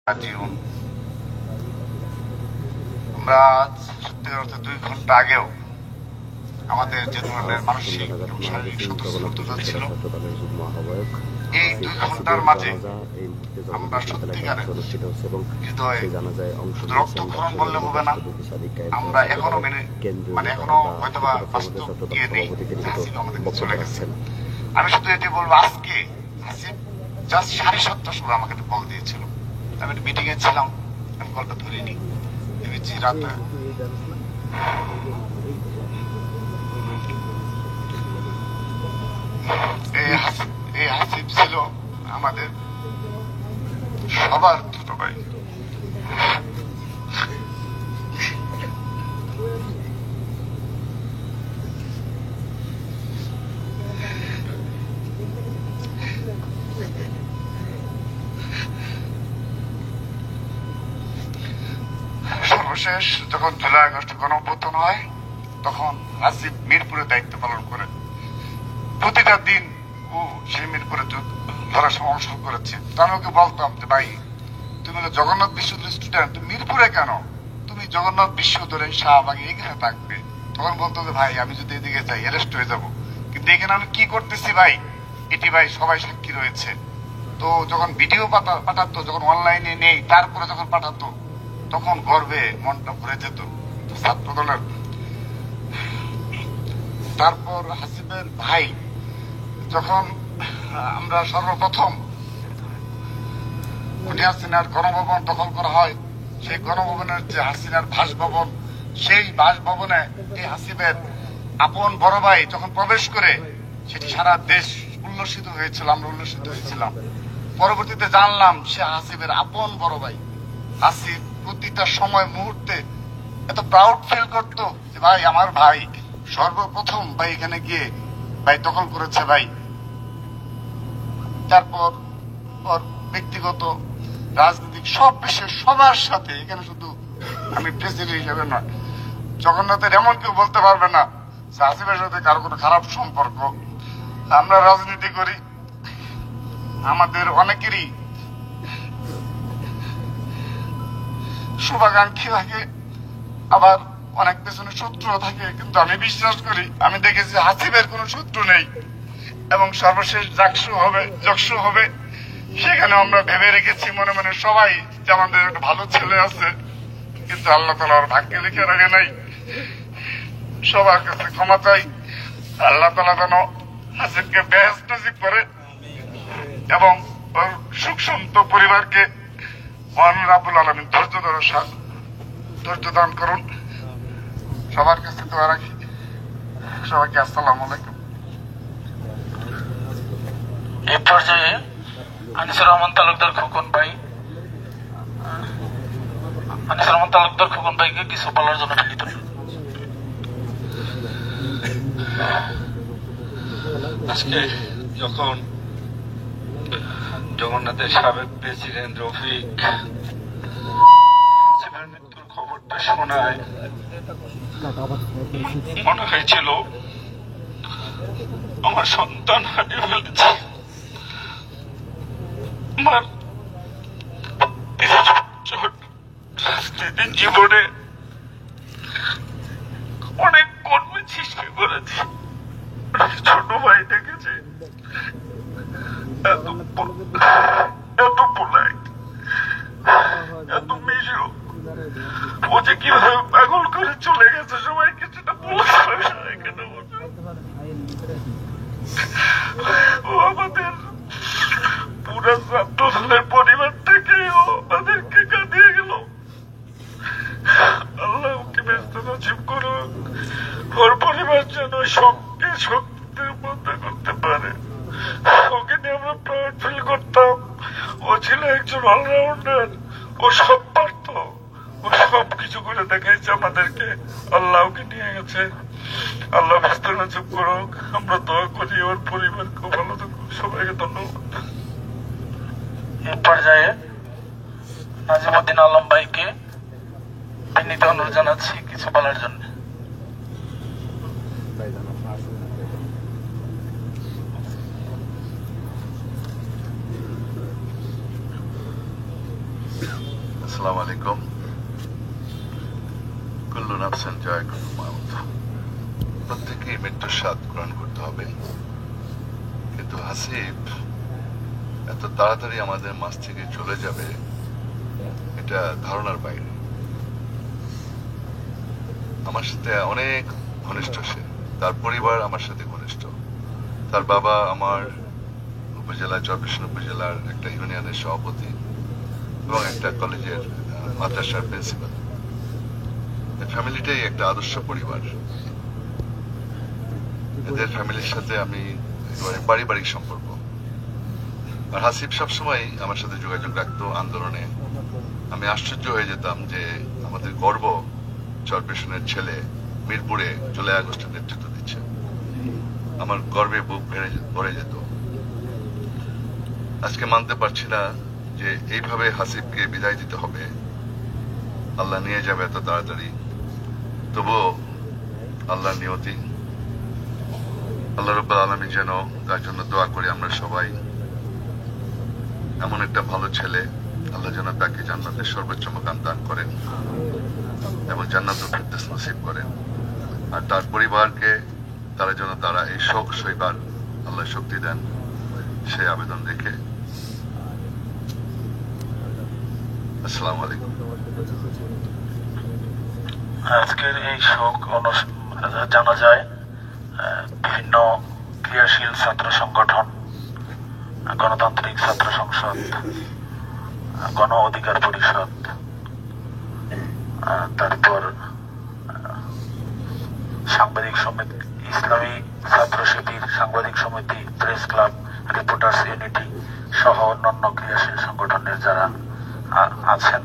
আমরা সত্যিকার অর্থে 2 ঘন্টা আগেও আমাদের যে ধরনের মানসিক এবং শারীরিক সতর্কতা ছিল, এই 2 ঘন্টার মাঝে আমরা সত্যিকারের হৃদয়ে শুধু রক্তক্ষরণ বললে হবে না, আমরা এখনো এখনো হয়তো বা বাস্তব গিয়ে নেই, হাসিব আমাদের চলে গেছে। আমি শুধু এটি বলবো, আজকে হাসিব জাস্ট 7:30টার সময় আমাকে কল দিয়েছিল। আমি একটা মিটিং এ ছিলাম, আমি কলটা ধরিনি, ভেবেছি রাতে এই হাসিব ছিল আমাদের সবার ছোট ভাই। সর্বশেষ যখন জুলাই আগস্ট গণঅভ্যুত্থান হয়, তখন আসিফ মিরপুরে দায়িত্ব পালন করে। প্রতিটা দিন ও সেই মিরপুরে ধরার সময় অংশগ্রহণ করেছে। তো আমি ওকে বলতাম যে, ভাই তুমি জগন্নাথ বিশ্ববিদ্যালয়ের স্টুডেন্ট, তুমি মিরপুরে কেন? তুমি জগন্নাথ বিশ্ববিদ্যালয় শাহবাগে এখানে থাকবে। তখন বলতো যে, ভাই আমি যদি এদিকে যাই অ্যারেস্ট হয়ে যাবো, কিন্তু এখানে আমি কি করতেছি ভাই, এটি ভাই সবাই সাক্ষী রয়েছে। তো যখন ভিডিও পাঠাতো, যখন অনলাইনে নেই, তারপরে যখন পাঠাতো, তখন গর্বে মনটা ভরে যেত ছাত্র দলের। তারপর হাসিবের ভাই, যখন আমরা সর্বপ্রথম হাসিনার গণভবন দখল করা হয়, সেই গণভবনের যে হাসিনার বাসভবন, সেই বাসভবনে এই হাসিবের আপন বড় ভাই যখন প্রবেশ করে, সেটি সারা দেশ উল্লসিত হয়েছিল, আমরা উল্লসিত হয়েছিলাম। পরবর্তীতে জানলাম সে হাসিবের আপন বড় ভাই। হাসিব প্রতিটা সময় মুহূর্তে এত প্রাউড ফিল করতো যে, ভাই আমার ভাই সর্বপ্রথম ভাই এখানে গিয়ে ভাই দখল করেছে ভাই। তারপর ব্যক্তিগত রাজনৈতিক সব বিষয়ে সবার সাথে, এখানে শুধু আমি প্রেসিডেন্ট হিসেবে নয়, জগন্নাথের এমন কেউ বলতে পারবে না যে হাসিবের সাথে কারো কোনো খারাপ সম্পর্ক। আমরা রাজনীতি করি, আমাদের অনেকেরই শুভাকাঙ্ক্ষী থাকে, আবার অনেক পেছনে শত্রু থাকে, কিন্তু আমি বিশ্বাস করি, আমি দেখেছি হাসিবের কোনো শত্রু নেই। এবং সর্বশেষ যকশু হবে, সেখানে আমরা ভেবে রেখেছি মনে মনে সবাই যে আমাদের একটা ভালো ছেলে আছে, কিন্তু আল্লাহ তাআলা আর ভাগ্যে লিখে রাখে নাই। সবার কাছে ক্ষমা চাই, আল্লাহ তাআলা যেন হাসিবকে বেহেশত নসিব করে এবং ওর সুখ শান্ত পরিবারকে মহান রাব্বুল আলামিন ধৈর্য দান করুন। সবার কাছে দোয়া রাখি। সবাইকে আসসালামু আলাইকুম। এই পর্যায়ে আনিসুর রহমান তালুকদার খোকন ভাইকে কিছু বলার জন্য প্রেরিত। আজকে যখন জগন্নাথের সাবেক প্রেসিডেন্ট রফিক হাসিবের মৃত্যুর খবরটা শোনায়, মনে হয়েছিল আমার সন্তান হারিয়ে ফেলেছে। আমার জীবনে অনেক কর্মী সৃষ্টি করেছে, ছোট ভাই দেখেছে, এত পোলাইট, এত মিশো, ও যে কিভাবে পাগল করে চলে গেছে সবাইকে সেটা বলতে পারে না এখানে বসে। ও আমাদের পুরো ছাত্র দলের পরিবার থেকে ও আমাদেরকে কাঁদিয়ে গেল। আল্লাহ ওকে ব্যস্ত নসিব করুক, ওর পরিবার যেন শক্তি শক্তির মধ্যে করতে পারে। ওকে নিয়ে আমরা প্রাউড ফিল করতাম। ও ছিল একজন অলরাউন্ডার, ও সব পারত, ও সব কিছু করে দেখাইছে আমাদেরকে। আল্লাহ ওকে নিয়ে গেছে, আল্লাহ ব্যস্ত নসিব করুক। আমরা দোয়া করি ওর পরিবারকে ভালো থাকুক। সবাইকে ধন্যবাদ। এই পর্যায়ে নাজিমউদ্দিন আলম ভাইকে বিনীত অনুরোধ জানাচ্ছি কিছু বলার জন্য। Yeah. আসসালামু আলাইকুম। কুল্লু নাফসিন যায়কাতুল মাউত। প্রত্যেকেই মৃত্যুর স্বাদ গ্রহণ করতে হবে, কিন্তু হাসিব এত তাড়াতাড়ি আমাদের মাঝ থেকে চলে যাবে এটা ধারণার বাইরে। আমার সাথে অনেক ঘনিষ্ঠ সে, তার পরিবার আমার সাথে ঘনিষ্ঠ। তার বাবা আমার উপজেলা চরপেশন উপজেলার একটা ইউনিয়নের সভাপতি এবং একটা কলেজের মাদ্রাসার প্রিন্সিপাল। ফ্যামিলিটাই একটা আদর্শ পরিবার। এদের ফ্যামিলির সাথে আমি একেবারে পারিবারিক সম্পর্ক। আর হাসিব সবসময় আমার সাথে যোগাযোগ রাখতো আন্দোলনে। আমি আশ্চর্য হয়ে যেতাম যে আমাদের গর্ব চরপেশনের ছেলে মিরপুরে জুলাই আগস্টের নেতৃত্ব দিচ্ছে। আমার গর্বে বুক ভরে যেত। আজকে মানতে পারছি না যে এইভাবে হাসিবকে বিদায় দিতে হবে, আল্লাহ নিয়ে যাবে এত তাড়াতাড়ি। তবুও আল্লাহর নিয়তি, আল্লাহ রাব্বুল আলামিন যেন তার জন্য দোয়া করি আমরা সবাই। এমন একটা ভালো ছেলে, আল্লাহ যেন তাকে জান্নাতের সর্বোচ্চ মাকাম দান করেন এবং জান্নাতুল ফেরদৌস নসিব করেন। আর তার পরিবারকে তারা এই শোক সইবার আল্লাহ শক্তি দেন, সেই আবেদন রেখে আসসালামু আলাইকুম। আজকের এই শোক জানা যায় বিভিন্ন ক্রিয়াশীল ছাত্র সংগঠন, গণতান্ত্রিক ছাত্র সংসদ, গণ অধিকার পরিষদ, তারপর সাংবাদিক সমিতি, ইসলামী ছাত্র শিবির, সাংবাদিক সমিতি, প্রেস ক্লাব, রিপোর্টার্স ইউনিটি সহ অন্যান্য ক্রিয়াশীল সংগঠনের যারা আছেন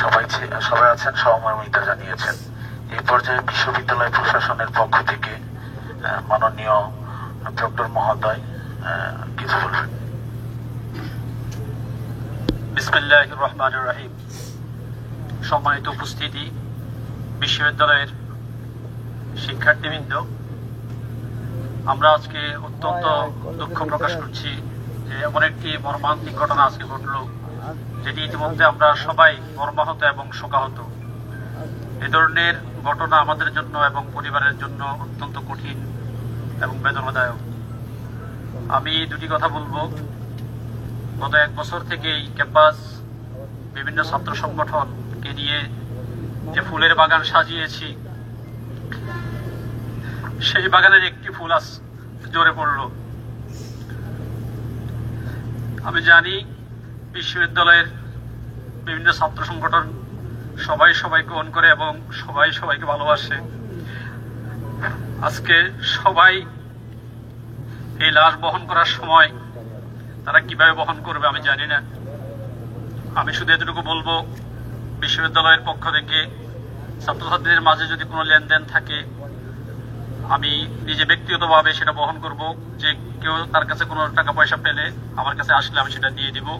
সবাই আছেন সহমর্মিতা জানিয়েছেন। এই পর্যায়ে বিশ্ববিদ্যালয় প্রশাসনের পক্ষ থেকে মাননীয় প্রক্টর মহোদয় কিছু বলবেন। বিসমিল্লাহির রহমানির রহিম। সম্মানিত উপস্থিতি, বিশ্ববিদ্যালয়ের শিক্ষার্থীবৃন্দ, আমরা আজকে অত্যন্ত দুঃখ প্রকাশ করছি যে এমন একটি মর্মান্তিক ঘটনা আজকে ঘটল, যেটি ইতিমধ্যে আমরা সবাই মর্মাহত এবং শোকাহত। এ ধরনের ঘটনা আমাদের জন্য এবং পরিবারের জন্য অত্যন্ত কঠিন এবং বেদনাদায়ক। আমি দুটি কথা বলবো। গত 1 বছর থেকে এই ক্যাম্পাস বিভিন্ন ছাত্র সংগঠনকে নিয়ে যে ফুলের বাগান সাজিয়েছি, সেই বাগানের একটি ফুল আজ ঝরে পড়ল। আমি জানি বিশ্ববিদ্যালয়ের বিভিন্ন ছাত্র সংগঠন সবাই সবাইকে গ্রহণ করে এবং সবাই সবাইকে ভালোবাসে। আজকে সবাই এই লাশ বহন করার সময় তারা কিভাবে বহন করবে আমি জানি না। আমি শুধু এতটুকু বলবো, বিশ্ববিদ্যালয়ের পক্ষ থেকে ছাত্রছাত্রীদের মাঝে যদি কোনো লেনদেন থাকে, আমি নিজে ব্যক্তিগতভাবে সেটা বহন করব। যে কেউ তার কাছে কোনো টাকা পয়সা পেলে আমার কাছে আসলে আমি সেটা দিয়ে দিব।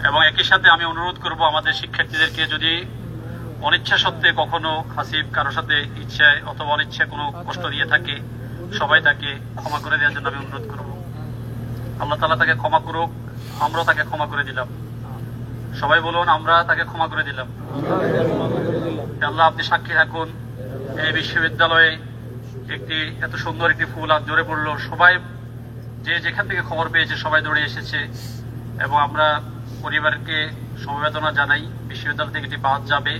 এবং একই সাথে আমি অনুরোধ করব আমাদের শিক্ষার্থীদেরকে, যদি অনিচ্ছা সত্ত্বে কখনো হাসিব কারোর সাথে ইচ্ছায় অথবা অনিচ্ছা কোনো কষ্ট দিয়ে থাকে, সবাই তাকে ক্ষমা করে দেওয়ার জন্য আমি অনুরোধ করব। আল্লাহ তাআলা তাকে ক্ষমা করুক, আমরা তাকে ক্ষমা করে দিলাম। সবাই বলুন, আমরা তাকে ক্ষমা করে দিলাম। আল্লাহ আপনি সাক্ষী থাকুন, এই বিশ্ববিদ্যালয়ে একটি এত সুন্দর একটি ফুল আজ ঝরে পড়লো। সবাই যে যেখান থেকে খবর পেয়েছে সবাই দৌড়ে এসেছে এবং আমরা পরিবারকে সমবেদনা জানাই। বিশ্ববিদ্যালয় থেকে একটি বাস যাবে,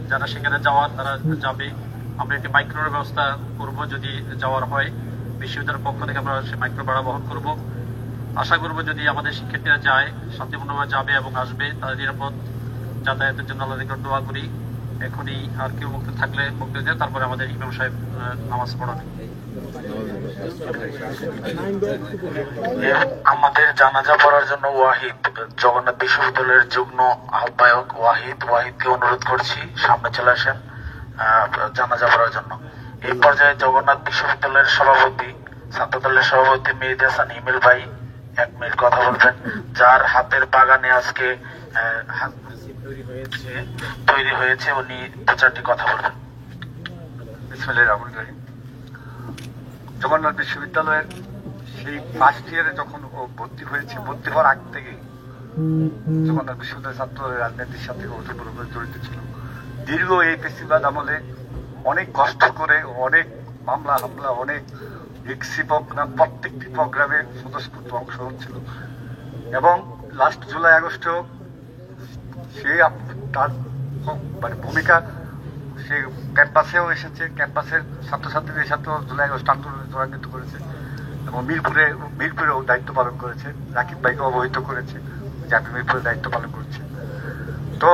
যারা সেখানে যাওয়ার তারা যাবে। আমরা একটি মাইক্রোর ব্যবস্থা করব, যদি যাওয়ার হয় বিশ্ববিদ্যালয়ের পক্ষ থেকে আমরা সেই মাইক্রো ভাড়া বহন করব। আশা করব যদি আমাদের শিক্ষার্থীরা যায়, শান্তিপূর্ণভাবে যাবে এবং আসবে, তাদের নিরাপদ যাতায়াতের জন্য আল্লাহর নিকট দোয়া করি। এখনই আর কেউ মুক্ত থাকলে মুক্তি দিয়ে তারপরে আমাদের ইমাম সাহেব নামাজ পড়াবে। আমাদের জানাজা পড়ার জন্য ওয়াহিদ, জগন্নাথ বিশ্ববিদ্যালয়ের যুগ্ম আহ্বায়ক ওয়াহিদকে অনুরোধ করছি সামনে চলে আসেন জানাজা পড়ার জন্য। এই পর্যায়ে জগন্নাথ বিশ্ববিদ্যালয়ের সভাপতি, ছাত্রদলের সভাপতি মেহেদী হাসান হিমেল ভাই 1 মিনিট কথা বলবেন, যার হাতের বাগানে আজকে তৈরি হয়েছে। উনি 2-4টি কথা বলবেন। বিসমিল্লাহির রহমানির রহিম। জগন্নাথ বিশ্ববিদ্যালয়ের সেই ফার্স্ট ইয়ারে যখন ও ভর্তি হয়েছে, ভর্তি হওয়ার আগ থেকে জগন্নাথ বিশ্ববিদ্যালয়ের ছাত্রদের রাজনীতির সাথে ওতপ্রোতভাবে জড়িত ছিল। দীর্ঘ এই ফেস্টিভ্যাল আমলে অনেক কষ্ট করে, অনেক মামলা হামলা, অনেক এক্সি প্রোগ্রাম, প্রত্যেকটি প্রোগ্রামে স্বতঃস্ফূর্ত অংশগ্রহণ ছিল। এবং লাস্ট জুলাই আগস্টেও সে তার মানে ভূমিকা, সে ক্যাম্পাসেও এসেছে, ক্যাম্পাসের ছাত্রছাত্রীদের সাথেও জুলাই আগস্ট আন্দোলনে ত্বরান্বিত করেছে এবং মিরপুরেও দায়িত্ব পালন করেছে। রাকিব ভাইকে অবহিত করেছে যে আমি মিরপুরে দায়িত্ব পালন করছি। তো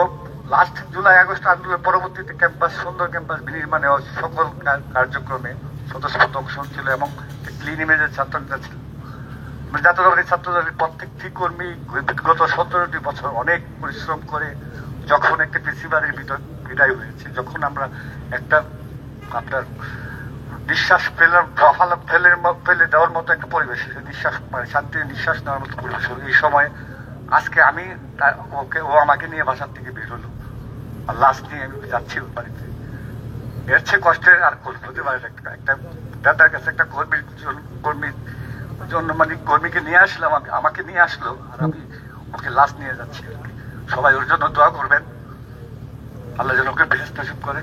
লাস্ট জুলাই আগস্ট আন্দোলনের পরবর্তীতে ক্যাম্পাস, সুন্দর ক্যাম্পাস বিনির্মাণে সকল কার্যক্রমে স্বতঃস্ফূর্ত অংশগ্রহণ ছিল এবং ক্লিন ইমেজের ছাত্রনেতা ছিল। জাতীয়তাবাদী ছাত্রদলের প্রত্যেকটি কর্মী গত 17টি বছর অনেক পরিশ্রম করে যখন একটা ফেস্টিভ্যালের বিদায় হয়েছে, যখন আমরা একটা আপনার নিঃশ্বাস ফেলে দেওয়ার মতো একটা পরিবেশ, নিঃশ্বাস মানে শান্তির নিঃশ্বাস নেওয়ার মতো পরিবেশ হলো এই সময়। আজকে আমি ও আমাকে নিয়ে বাসার থেকে বের হলো, আর লাস্ট নিয়ে আমি যাচ্ছি ওর বাড়িতে। এর চেয়ে কষ্টের আর হতে পারে একটা দাদার কাছে একটা কর্মীর জন্য, মানে কর্মীকে নিয়ে আসলাম, আমাকে নিয়ে আসলো, আর আমি ওকে লাস্ট নিয়ে যাচ্ছি। সবাই ওর জন্য দোয়া করবেন, আল্লাহ যেন ওকে বেহেশত নসিব করে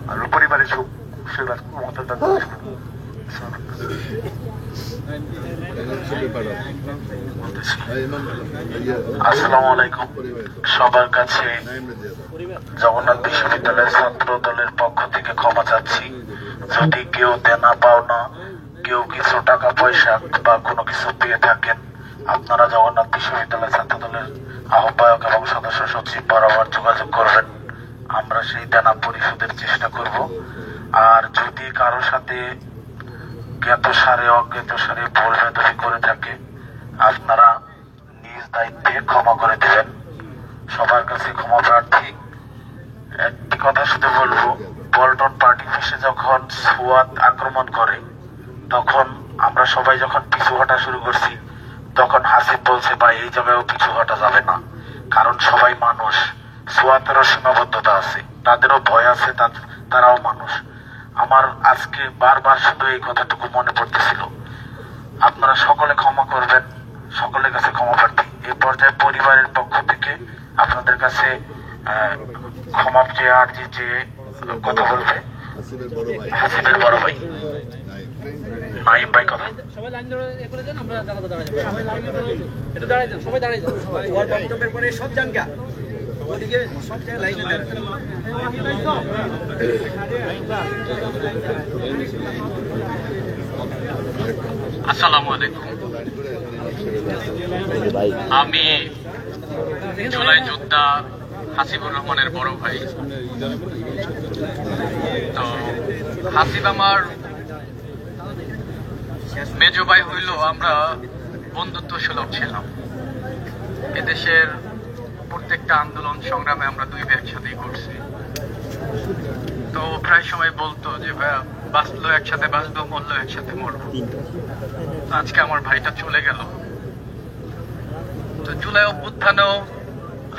আর ওর পরিবারের সুখ সেবার ক্ষমতা দান করে। আসসালামু আলাইকুম। সবার কাছে জগন্নাথ বিশ্ববিদ্যালয়ের ছাত্র দলের পক্ষ থেকে ক্ষমা চাচ্ছি। যদি কেউ দেনা পাওনা, কেউ কিছু টাকা পয়সা বা কোনো কিছু পেয়ে থাকেন, আপনারা জগন্নাথ বিশ্ববিদ্যালয় ছাত্র দলের আহ্বায়ক এবং সদস্য সচিব বরাবর যোগাযোগ করবেন। আমরা সেই দেনা পরিশোধের চেষ্টা করব। আর যদি কারো সাথে জ্ঞাতসারে অজ্ঞাতসারে ভুল ভেদাভেদি করে থাকে, আপনারা নিজ দায়িত্বে ক্ষমা করে দেবেন। সবার কাছে ক্ষমা প্রার্থী। একটি কথা শুধু বলবো, পল্টন পার্টি অফিসে যখন সোয়াত আক্রমণ করে, তখন আমরা সবাই যখন পিছু হটা শুরু করছি, তখন হাসিব বলছে ভাই এই জায়গায়ও পিছু হটা যাবে না, কারণ সবাই মানুষ, সোয়াতেরও সীমাবদ্ধতা আছে, তাদেরও ভয় আছে, তারাও মানুষ। আমার আজকে বারবার শুধু এই কথাটুকু মনে পড়তেছিল। আপনারা সকলে ক্ষমা করবেন, সকলের কাছে ক্ষমা প্রার্থী। এই পর্যায়ে পরিবারের পক্ষ থেকে আপনাদের কাছে ক্ষমা চেয়ে আর্জি চেয়ে কথা বলবে হাসিবের বড় ভাই নাইম ভাই। কথা সবাই লাইন ধরে করে দেন, আমরা এটা দাঁড়াই যান, সবাই দাঁড়াই যান, সবাই বক্তব্যের পরে সব জানগা ওদিকে সব জায়গায় লাইনে দাঁড়ান। আসসালামু আলাইকুম। আমি জুলাই যোদ্ধা হাসিবুর রহমানের বড় ভাই। তো হাসিব আমার মেজ ভাই হইল, আমরা বন্ধুত্ব সুলভ ছিলাম। এদেশের প্রত্যেকটা আন্দোলন সংগ্রামে আমরা দুই ভাই একসাথেই করছি। তো প্রায় সময় বলতো যে ভাইয়া বাঁচলো একসাথে বাঁচবো, মরলো একসাথে মরবো। আজকে আমার ভাইটা চলে গেল। তো জুলাই অভ্যুত্থানেও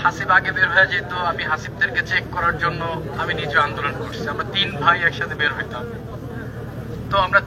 হাসিব আগে বের হয়ে যেত, আমি হাসিবদেরকে চেক করার জন্য আমি নিজে আন্দোলন করছি। আমরা তিন ভাই একসাথে বের হইতাম। তো আমরা